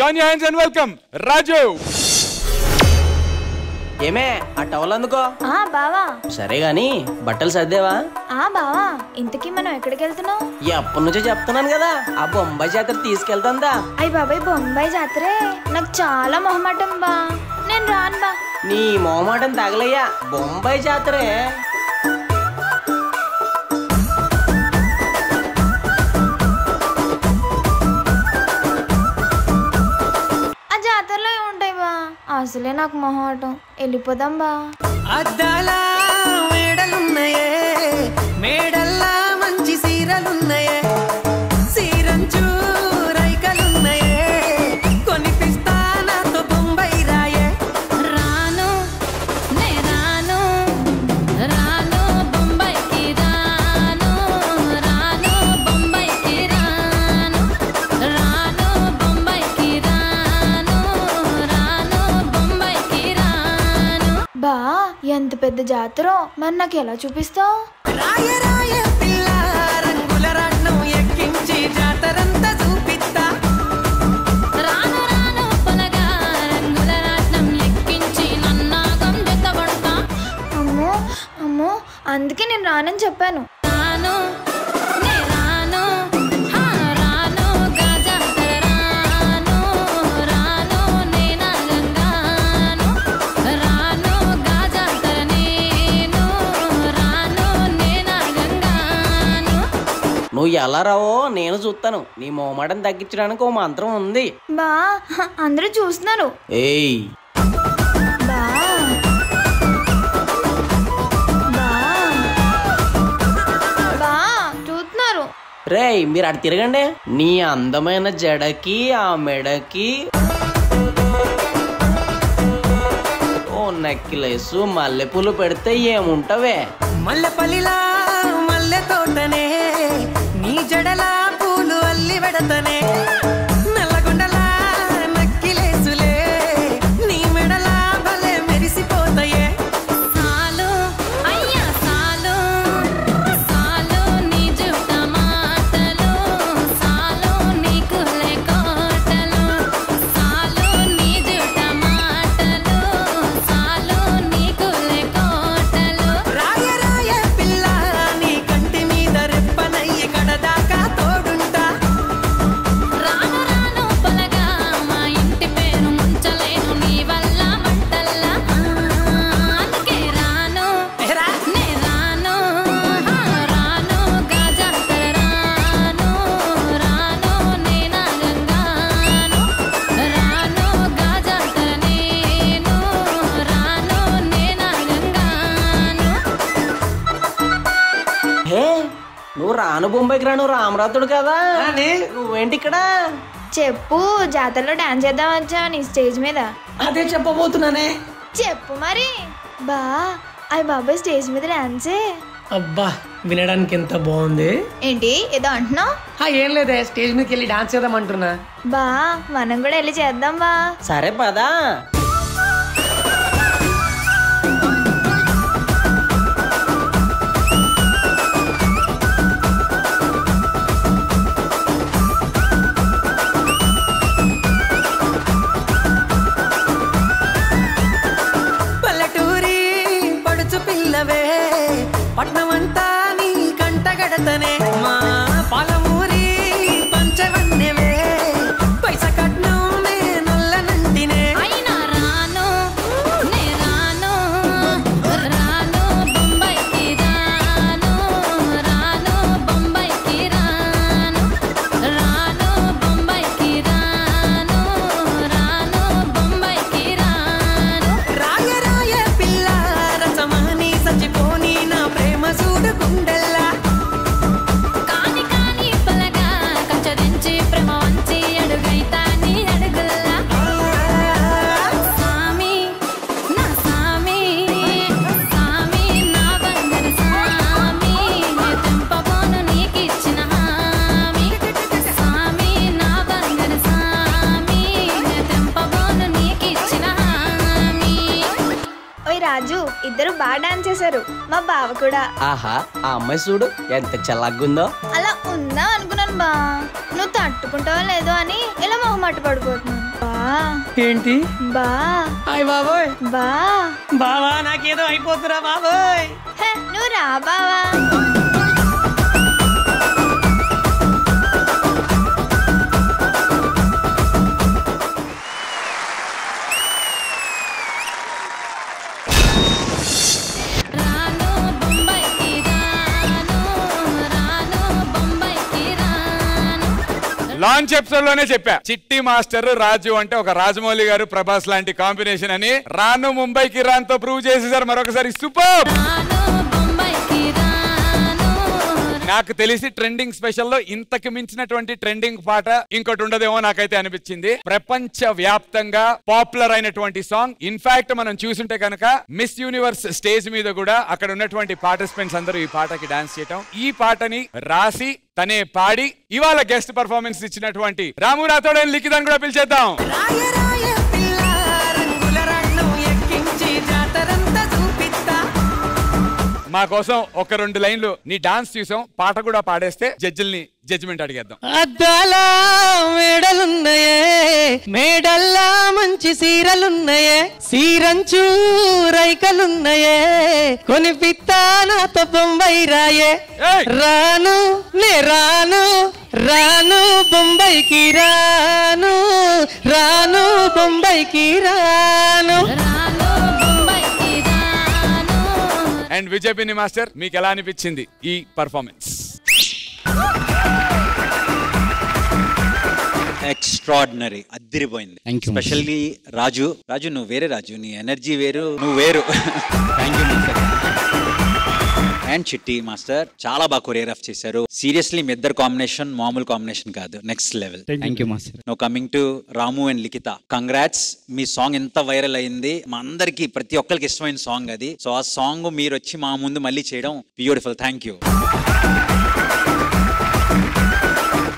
Join your hands and welcome Raju. ఏమే ఆ towel అందుకో. బావా. సరే గాని బట్టలు సర్దేవా? బావా ఇంతకీ మనం ఎక్కడికి వెళ్తున్నాం? ఎప్పటి నుంచో చెప్తున్నాను కదా ఆ బొంబాయి జాతర తీసుకెళ్తాందా. అయ్య బాబాయ్ బొంబాయి జాతరే నాకు చాలా మొహమాటం బా, నేను రాను బా. నీ మొహమాటం తగలయ్యా, బొంబాయి జాతరే. జాతరలో ఏముంటాయి బా, అసలే నాకు మొహమాటం. వెళ్ళిపోదాం బా. అద్దాల మేడలున్నాయే, మేడల్లా మంచి సీరలున్నాయే, సీరంచు రైకలున్నాయే, కొనిపిస్తా నాతో బొంబాయి రాయే. రాను నే రాను రాను బొంబాయికి రాను, రాను బొంబాయికి రాను, రాను బొంబాయికి రాను, రాను బొంబాయికి రాను. బా ఎంత పెద్ద జాతరో, మరి నాకు ఎలా చూపిస్తావు? రాయ రాయ పిల్ల రంగుల రాట్నం ఎక్కించి జాతరంతా చూపిస్తా. రాను రాను పొలగా రంగుల రాట్నం ఎక్కించి నన్నాగం జతపడతా. అమ్మో అమ్మో, అందుకే నేను రానని చెప్పాను. రాను నే రాను రాను గాజాతర రాను, రాను నేనా గంగాను, రాను గాజాతర నేను, రాను నేనా గంగాను. నువ్వు ఎలా రావో నేను చూస్తాను. నీ మొహమాటం తగ్గించడానికి ఓ మంత్రం ఉంది. బా అందరూ చూస్తున్నారు. ఏయ్ బా బా బా చూస్తున్నారు. రేయ్ మీరు అటు తిరగండి. నీ అందమైన జడకి ఆ మెడకి ఓ నెక్లెస్ మల్లెపూలు పెడితే ఏముంటవే. మల్లెపల్లిలా మల్లె తోటనే, నీ జడలా పూలు అల్లి పెడతనే, నల్లగొండలా నక్కిలేసులే, నీ మెడలా భలే మెరిసిపోతాయే. సాలు అయ్యా సాలు, సాలు నీ జుట్ట మాటలు, సాలు నీకు లేకోటలు, సాలు నీ జుట్ట మాటలు, సాలు నీకు లేకోటలు. రాయ రాయ పిల్ల నీ కంటి మీద రెప్పనయ్యి కడదాకా తోడుంటా. రాను రాను పొలగా మా ఇంటి పేరు ముంచలేను నీ వల్ల మంటల్లా. అందుకే రాను ఏరా నే రాను రాను గాజాతర రాను, రాను నేనా గంగాను, రాను గాజాతర నేను, రాను నేనా గంగాను. హే నువ్వు రాను బొంబాయికి రాను రామరాతుడు కదా, నువ్వేంటి ఇక్కడ? చెప్పు, జాతరలో డాన్స్ చేద్దాం వచ్చా నీ స్టేజ్ మీద? అదే చెప్పబోతున్నానే. చెప్పు మరి. బా అయ్య బాబాయ్ స్టేజ్ మీద డాన్సే. అబ్బా వినడానికి ఎంత బాగుంది. ఏంటి ఏదో అంటున్నావు? ఏం లేదే, స్టేజ్ మీదకి వెళ్ళి డాన్స్ చేద్దామంటున్నా. బా మనం కూడా వెళ్ళి చేద్దాం బా. సరే పదా. పల్లెటూరి పడుచు పిల్లవే, పట్నమంతా నీ కంటగడతనే, మా పాలమూరి పంచవన్నెవే, పైస కట్నమే నల్లనంటినే. అయినా రాను నే రాను రాను బొంబాయికి రాను, రాను బొంబాయికి రాను, రాను బొంబాయికి రాను, రాను బొంబాయికి రాను. రాయ రాయ పిల్ల రసమాని సచిపోని నా ప్రేమ చూడు గుండెల్లా. కాని కాని పలగా కచ్చరించి ప్రేమ వంచి అడుగైతా నీ అడుగుల్లా. సామి నా సామి, సామి నా బంగారు సామి, తెంపబోను నీకిచ్చిన హామీ, సామి నా బంగారు సామి, తెంపబోను నీకిచ్చిన హామీ. ఓయ్ రాజు, ఇద్దరు బాగా డాన్స్ చేశారు. మా బావ కూడా. ఆహా ఆ అమ్మాయి చూడు ఎంత చల్లగుందో. అలా ఉందా అనుకున్నాను బా. నువ్వు తట్టుకుంటావో లేదో అని ఇలా మొహమాట పడిపోతున్నాను. బా ఏంటి బా అయ్య బాబోయ్ బా బావా నాకేదో అయిపోతురా బాబోయ్. నువ్వు రా బావా. లాంచ్ ఎపిసోడ్ లోనే చెప్పా, చిట్టి మాస్టర్ రాజు అంటే ఒక రాజమౌళి గారు ప్రభాస్ లాంటి కాంబినేషన్ అని. రాను ముంబైకి రాన్ తో ప్రూవ్ చేసేసారు మరొకసారి. సూపర్. నాకు తెలిసి ట్రెండింగ్ స్పెషల్ లో ఇంతకు మించినటువంటి ట్రెండింగ్ పాట ఇంకోటి ఉండదేమో నాకైతే అనిపించింది. ప్రపంచ వ్యాప్తంగా పాపులర్ అయినటువంటి సాంగ్. ఇన్ఫాక్ట్ మనం చూసుంటే కనుక మిస్ యూనివర్స్ స్టేజ్ మీద కూడా అక్కడ ఉన్నటువంటి పార్టిసిపెంట్స్ అందరూ ఈ పాటకి డాన్స్ చేయటం, ఈ పాటని రాసి తనే పాడి ఇవాళ గెస్ట్ పర్ఫార్మెన్స్ ఇచ్చినటువంటి రాము రాథోడ్ అండ్ లిఖితాన్ని కూడా పిలిచేద్దాం. మా కోసం ఒక 2 లైన్లు నీ డాన్స్ చూసాం, పాట కూడా పాడేస్తే జడ్జిల్ని జడ్జిమెంట్ అడిగేద్దాం. అద్దాలా మేడలున్నాయే, మేడల్లా మంచి సీరలున్నాయే, సీరంచు రైకలున్నాయే, కొని పిత్తానాతో బొంబాయి రాయే. రాను నే రాను రాను బొంబాయికి రాను, రాను బొంబాయికి రాను. అండ్ విజయ్ పిన్ని మాస్టర్, మీకు ఎలా అనిపించింది ఈ పర్ఫార్మెన్స్? ఎక్స్ట్రాడినరీ, అదిరిపోయింది. స్పెషల్లీ రాజు నువ్వు వేరే, రాజు నీ ఎనర్జీ వేరు, నువ్వు వేరు. Thank you master. అండ్ చిట్టి మాస్టర్ చాలా బాగా కొరియోగ్రాఫ్ చేశారు. సీరియస్లీ మీ ఇద్దరు కాంబినేషన్ మామూలు కాంబినేషన్ కాదు, next level. Thank you master. Now coming to Ramu and Likhitha, congrats. మీ సాంగ్ ఎంత వైరల్ అయింది, మా అందరికి ప్రతి ఒక్కరికి ఇష్టమైన సాంగ్ అది. సో ఆ సాంగ్ మీరు వచ్చి మా ముందు మళ్ళీ చేయడం beautiful. Thank you.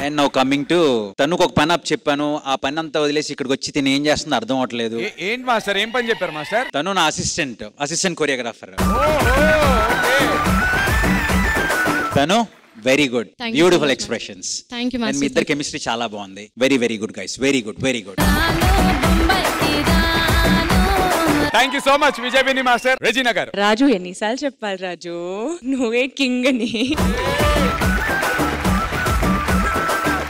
And no coming to తనుకు ఒక పని అప్ చెప్పాను, ఆ పని అంతా వదిలేసి ఇక్కడికి వచ్చి తిని ఏం చేస్తుందో అర్థం అవట్లేదు. ఏంటి మాస్టర్, ఏం పని చెప్పారు మాస్టర్? తను నా అసిస్టెంట్ కొరియోగ్రాఫర్. తను very good, beautiful expressions. And మీ ఇద్దరు కెమిస్ట్రీ చాలా బాగుంది. Very very good guys, very good, very good. Thank you so much Vijay Binni master. Regina గారు. రాజు ఎన్నిసార్లు చెప్పాలి రాజు, నువ్వే కింగ్ అని.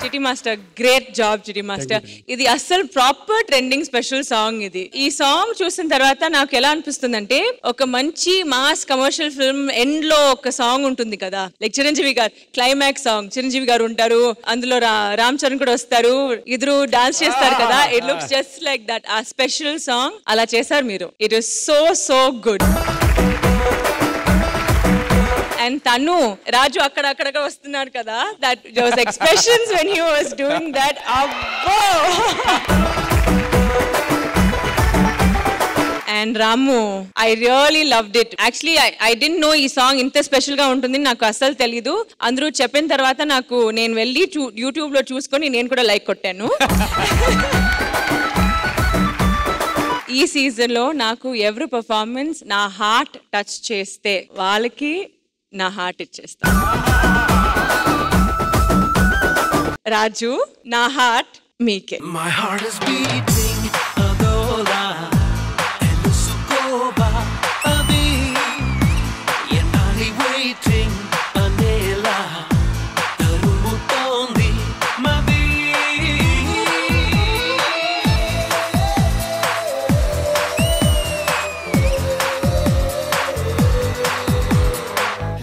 Chitti master, great job Chitti master. ఇది అస్సలు ప్రాపర్ ట్రెండింగ్ స్పెషల్ సాంగ్. ఇది ఈ సాంగ్ చూసిన తర్వాత నాకు ఎలా అనిపిస్తుంది అంటే, ఒక మంచి మాస్ కమర్షియల్ ఫిల్మ్ ఎండ్ లో ఒక సాంగ్ ఉంటుంది కదా, లైక్ చిరంజీవి గారు క్లైమాక్స్ సాంగ్, చిరంజీవి గారు ఉంటారు అందులో, రామ్ చరణ్ కూడా వస్తారు, ఇద్దరు డాన్స్ చేస్తారు కదా, it looks just like that. ఆ స్పెషల్ సాంగ్ అలా చేశారు మీరు. It is so good. And తను రాజు అక్కడ వస్తున్నారు కదా, that was expressions when he was doing that. అబ్బో. And Ramu, I really loved it. Actually I don't know ఈ సాంగ్ ఇంత స్పెషల్ గా ఉంటుంది, నాకు అస్సలు తెలీదు. అందరూ చెప్పిన తర్వాత నేను వెళ్ళి యూట్యూబ్ లో చూసుకొని నేను కూడా లైక్ కొట్టాను. ఈ సీజన్ లో నాకు ఎవరి పర్ఫార్మెన్స్ నా హార్ట్ టచ్ చేస్తే వాళ్ళకి నా హార్ట్ ఇచ్చేస్తా. రాజు, నా హార్ట్ మీకే.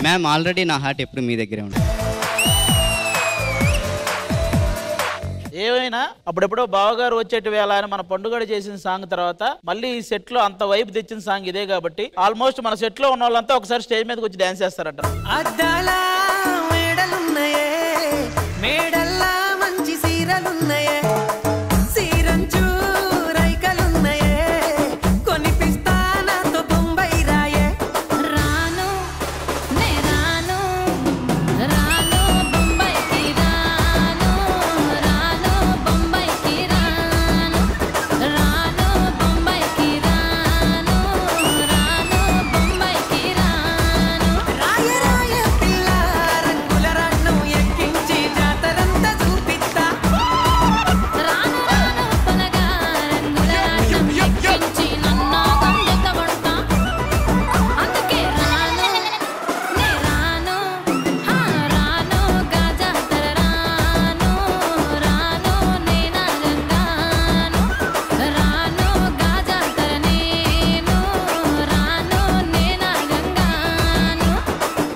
మ్యామ్, ఆల్రెడీ నా హార్ట్ ఎప్పుడు మీ దగ్గరే ఉంటుంది. ఏమైనా అప్పుడెప్పుడో బావగారు వచ్చేటి వేళ అని మన పండుగ చేసిన సాంగ్ తర్వాత మళ్ళీ ఈ సెట్ లో అంత వైపు తెచ్చిన సాంగ్ ఇదే కాబట్టి ఆల్మోస్ట్ మన సెట్ లో ఉన్న వాళ్ళంతా ఒకసారి స్టేజ్ మీదకి వచ్చి డాన్స్ చేస్తారంట. అద్దాల మేడలున్నాయే, మేడల్లా మంచి సీరలు